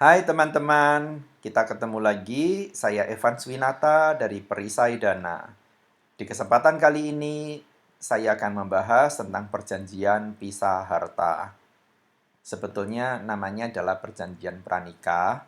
Hai teman-teman, kita ketemu lagi. Saya Evan Swinata dari Perisai Dana. Di kesempatan kali ini, saya akan membahas tentang perjanjian pisah harta. Sebetulnya namanya adalah perjanjian pranikah,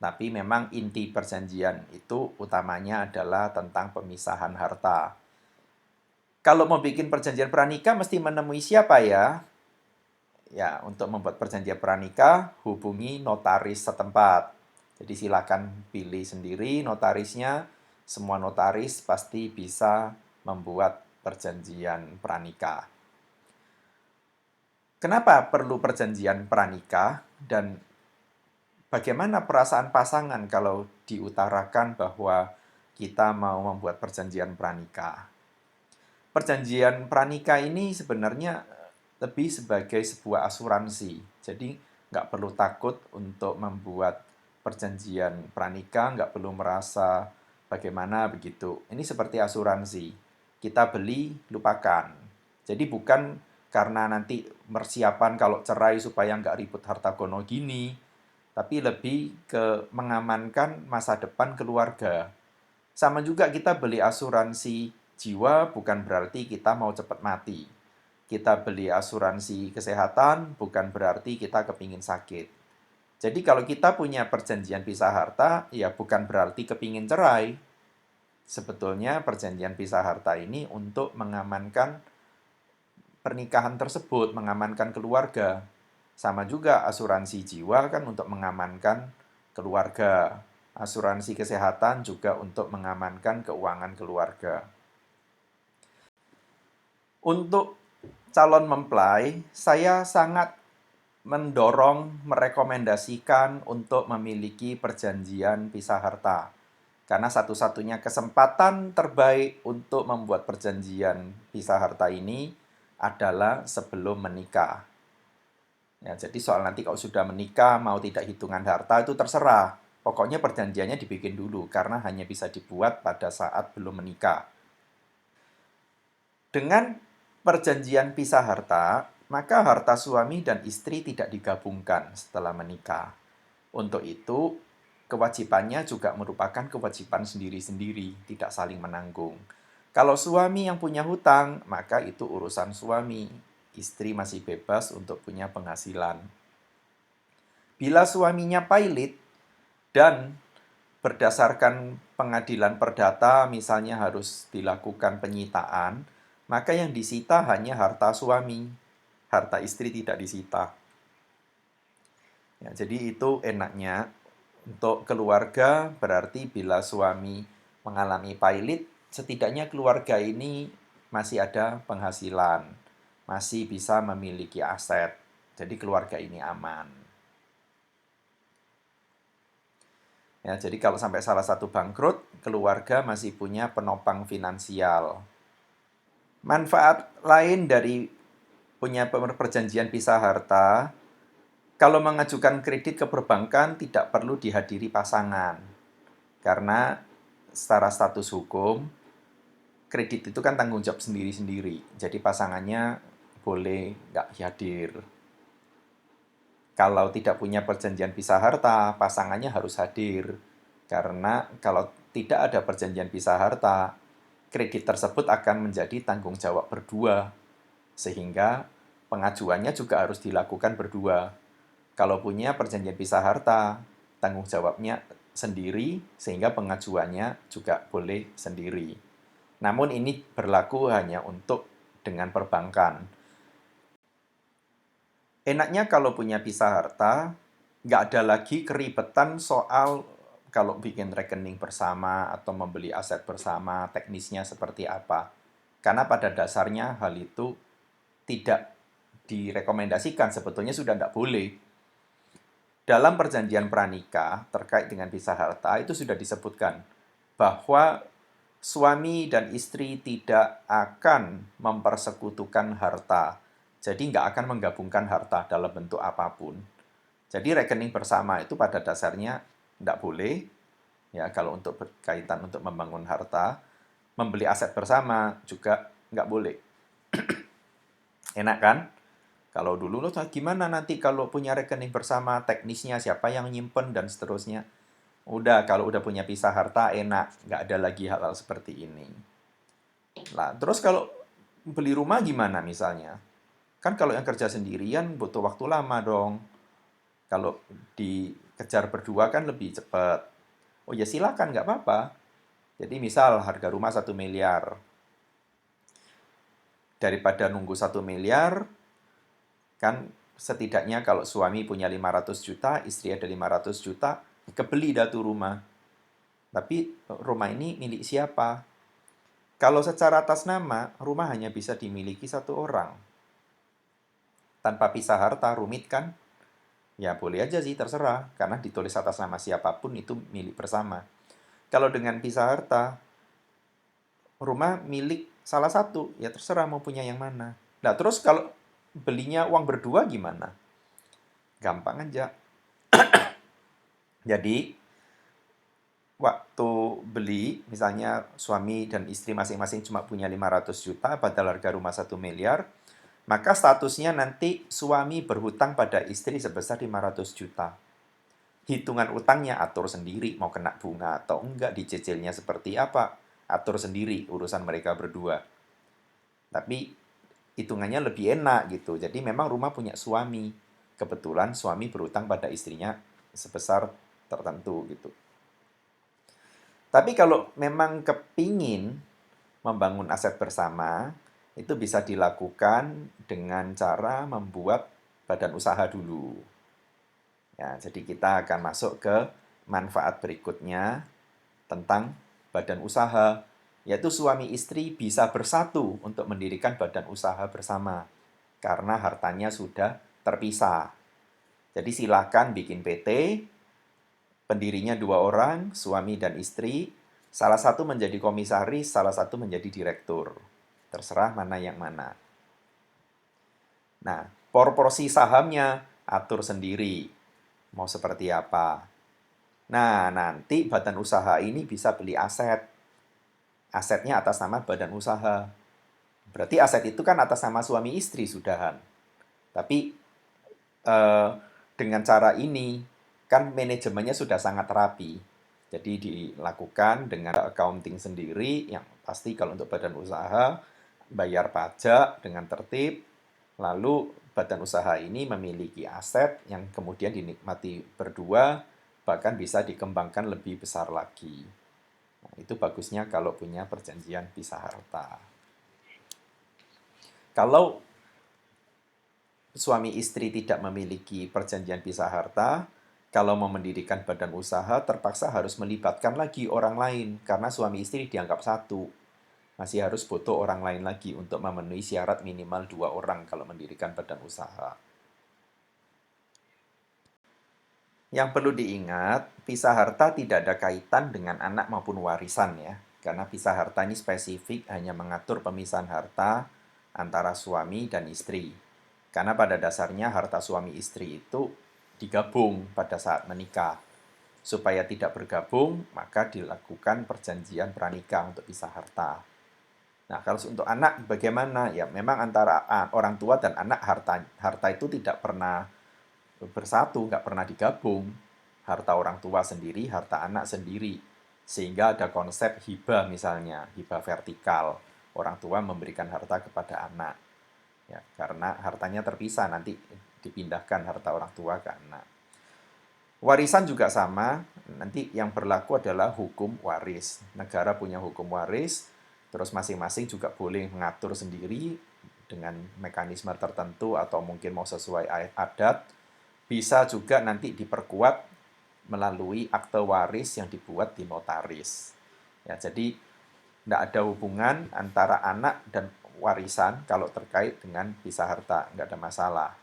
tapi memang inti perjanjian itu utamanya adalah tentang pemisahan harta. Kalau mau bikin perjanjian pranikah, mesti menemui siapa ya? Ya, untuk membuat perjanjian pranikah, hubungi notaris setempat. Jadi silakan pilih sendiri notarisnya. Semua notaris pasti bisa membuat perjanjian pranikah. Kenapa perlu perjanjian pranikah dan bagaimana perasaan pasangan kalau diutarakan bahwa kita mau membuat perjanjian pranikah? Perjanjian pranikah ini sebenarnya lebih sebagai sebuah asuransi. Jadi nggak perlu takut untuk membuat perjanjian pranikah, nggak perlu merasa bagaimana begitu. Ini seperti asuransi. Kita beli, lupakan. Jadi bukan karena nanti persiapan kalau cerai supaya nggak ribut harta gono gini, tapi lebih ke mengamankan masa depan keluarga. Sama juga kita beli asuransi jiwa bukan berarti kita mau cepat mati. Kita beli asuransi kesehatan bukan berarti kita kepingin sakit. Jadi kalau kita punya perjanjian pisah harta, ya bukan berarti kepingin cerai. Sebetulnya perjanjian pisah harta ini untuk mengamankan pernikahan tersebut, mengamankan keluarga. Sama juga asuransi jiwa kan untuk mengamankan keluarga. Asuransi kesehatan juga untuk mengamankan keuangan keluarga. Untuk calon mempelai, saya sangat mendorong, merekomendasikan untuk memiliki perjanjian pisah harta. Karena satu-satunya kesempatan terbaik untuk membuat perjanjian pisah harta ini adalah sebelum menikah. Ya, jadi soal nanti kalau sudah menikah, mau tidak hitungan harta itu terserah. Pokoknya perjanjiannya dibikin dulu, karena hanya bisa dibuat pada saat belum menikah. Dengan perjanjian pisah harta, maka harta suami dan istri tidak digabungkan setelah menikah. Untuk itu, kewajibannya juga merupakan kewajiban sendiri-sendiri, tidak saling menanggung. Kalau suami yang punya hutang, maka itu urusan suami. Istri masih bebas untuk punya penghasilan. Bila suaminya pailit dan berdasarkan pengadilan perdata misalnya harus dilakukan penyitaan, maka yang disita hanya harta suami. Harta istri tidak disita. Ya, jadi itu enaknya untuk keluarga berarti bila suami mengalami pailit, setidaknya keluarga ini masih ada penghasilan, masih bisa memiliki aset. Jadi keluarga ini aman. Ya, jadi kalau sampai salah satu bangkrut, keluarga masih punya penopang finansial. Manfaat lain dari punya perjanjian pisah harta, kalau mengajukan kredit ke perbankan tidak perlu dihadiri pasangan. Karena secara status hukum, kredit itu kan tanggung jawab sendiri-sendiri. Jadi pasangannya boleh nggak hadir. Kalau tidak punya perjanjian pisah harta, pasangannya harus hadir. Karena kalau tidak ada perjanjian pisah harta, kredit tersebut akan menjadi tanggung jawab berdua. Sehingga pengajuannya juga harus dilakukan berdua. Kalau punya perjanjian pisah harta, tanggung jawabnya sendiri, sehingga pengajuannya juga boleh sendiri. Namun ini berlaku hanya untuk dengan perbankan. Enaknya kalau punya pisah harta, nggak ada lagi keribetan soal kalau bikin rekening bersama atau membeli aset bersama, teknisnya seperti apa. Karena pada dasarnya hal itu tidak direkomendasikan, sebetulnya sudah tidak boleh. Dalam perjanjian pranikah terkait dengan pisah harta itu sudah disebutkan bahwa suami dan istri tidak akan mempersekutukan harta. Jadi nggak akan menggabungkan harta dalam bentuk apapun. Jadi rekening bersama itu pada dasarnya nggak boleh. Ya, kalau untuk berkaitan untuk membangun harta, membeli aset bersama juga nggak boleh. Enak kan? Kalau dulu lo gimana nanti kalau punya rekening bersama, teknisnya siapa yang nyimpen dan seterusnya. Udah, kalau udah punya pisah harta enak, nggak ada lagi hal-hal seperti ini. Nah, terus kalau beli rumah gimana misalnya? Kan kalau yang kerja sendirian butuh waktu lama dong. Kalau dikejar berdua kan lebih cepat. Oh ya silakan, nggak apa-apa. Jadi misal harga rumah 1 miliar. Daripada nunggu 1 miliar, kan setidaknya kalau suami punya 500 juta, istri ada 500 juta, kebeli dah tuh rumah. Tapi rumah ini milik siapa? Kalau secara atas nama, rumah hanya bisa dimiliki satu orang. Tanpa pisah harta, rumit kan? Ya boleh aja sih, terserah. Karena ditulis atas nama siapapun itu milik bersama. Kalau dengan pisah harta, rumah milik salah satu, ya terserah mau punya yang mana. Nah terus kalau belinya uang berdua gimana? Gampang aja. Jadi, waktu beli, misalnya suami dan istri masing-masing cuma punya 500 juta, padahal harga rumah 1 miliar, maka statusnya nanti suami berhutang pada istri sebesar 500 juta. Hitungan utangnya atur sendiri, mau kena bunga atau enggak, dicicilnya seperti apa, atur sendiri, urusan mereka berdua. Tapi hitungannya lebih enak gitu. Jadi memang rumah punya suami. Kebetulan suami berhutang pada istrinya sebesar tertentu gitu. Tapi kalau memang kepingin membangun aset bersama, itu bisa dilakukan dengan cara membuat badan usaha dulu. Ya, jadi kita akan masuk ke manfaat berikutnya tentang badan usaha, yaitu suami istri bisa bersatu untuk mendirikan badan usaha bersama karena hartanya sudah terpisah. Jadi silakan bikin PT, pendirinya 2 orang, suami dan istri, salah satu menjadi komisaris, salah satu menjadi direktur. Terserah mana yang mana. Nah, proporsi sahamnya atur sendiri. Mau seperti apa? Nah, nanti badan usaha ini bisa beli aset. Asetnya atas nama badan usaha. Berarti aset itu kan atas nama suami istri sudahan. Tapi eh, dengan cara ini kan manajemennya sudah sangat rapi. Jadi dilakukan dengan accounting sendiri yang pasti kalau untuk badan usaha bayar pajak dengan tertib. Lalu badan usaha ini memiliki aset yang kemudian dinikmati berdua bahkan bisa dikembangkan lebih besar lagi. Nah, itu bagusnya kalau punya perjanjian pisah harta. Kalau suami istri tidak memiliki perjanjian pisah harta, kalau mau mendirikan badan usaha terpaksa harus melibatkan lagi orang lain karena suami istri dianggap satu. Masih harus butuh orang lain lagi untuk memenuhi syarat minimal 2 orang kalau mendirikan badan usaha. Yang perlu diingat, pisah harta tidak ada kaitan dengan anak maupun warisan ya. Karena pisah harta ini spesifik hanya mengatur pemisahan harta antara suami dan istri. Karena pada dasarnya harta suami istri itu digabung pada saat menikah. Supaya tidak bergabung, maka dilakukan perjanjian pranikah untuk pisah harta. Nah, kalau untuk anak bagaimana? Ya, memang antara orang tua dan anak harta itu tidak pernah bersatu, nggak pernah digabung. Harta orang tua sendiri, harta anak sendiri. Sehingga ada konsep hibah misalnya, hibah vertikal. Orang tua memberikan harta kepada anak. Ya, karena hartanya terpisah, nanti dipindahkan harta orang tua ke anak. Warisan juga sama, nanti yang berlaku adalah hukum waris. Negara punya hukum waris, terus masing-masing juga boleh mengatur sendiri dengan mekanisme tertentu atau mungkin mau sesuai adat. Bisa juga nanti diperkuat melalui akte waris yang dibuat di notaris. Ya, jadi tidak ada hubungan antara anak dan warisan kalau terkait dengan pisah harta, nggak ada masalah.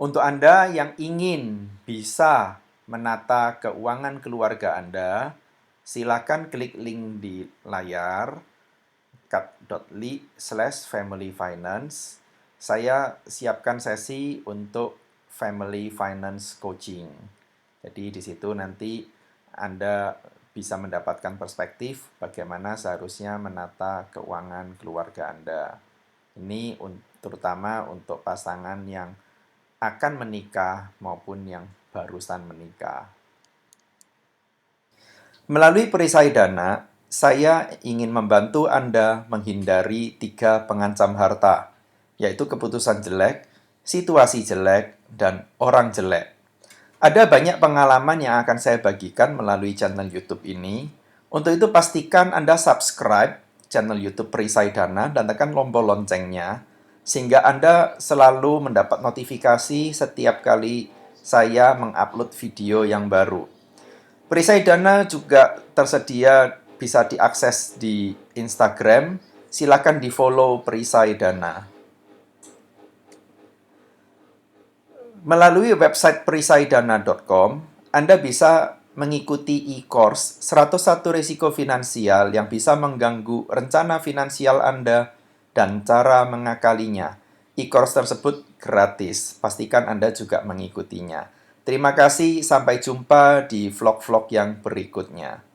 Untuk Anda yang ingin bisa menata keuangan keluarga Anda, silakan klik link di layar cut.ly/familyfinance. Saya siapkan sesi untuk family finance coaching. Jadi di situ nanti Anda bisa mendapatkan perspektif bagaimana seharusnya menata keuangan keluarga Anda. Ini terutama untuk pasangan yang akan menikah maupun yang barusan menikah. Melalui perisai dana, saya ingin membantu Anda menghindari 3 pengancam harta, yaitu keputusan jelek, situasi jelek, dan orang jelek. Ada banyak pengalaman yang akan saya bagikan melalui channel YouTube ini. Untuk itu pastikan Anda subscribe channel YouTube Perisai Dana dan tekan tombol loncengnya, sehingga Anda selalu mendapat notifikasi setiap kali saya mengupload video yang baru. Perisai Dana juga tersedia bisa diakses di Instagram. Silakan di-follow Perisai Dana. Melalui website perisaidana.com, Anda bisa mengikuti e-course 101 risiko finansial yang bisa mengganggu rencana finansial Anda dan cara mengakalinya. E-course tersebut gratis. Pastikan Anda juga mengikutinya. Terima kasih, sampai jumpa di vlog-vlog yang berikutnya.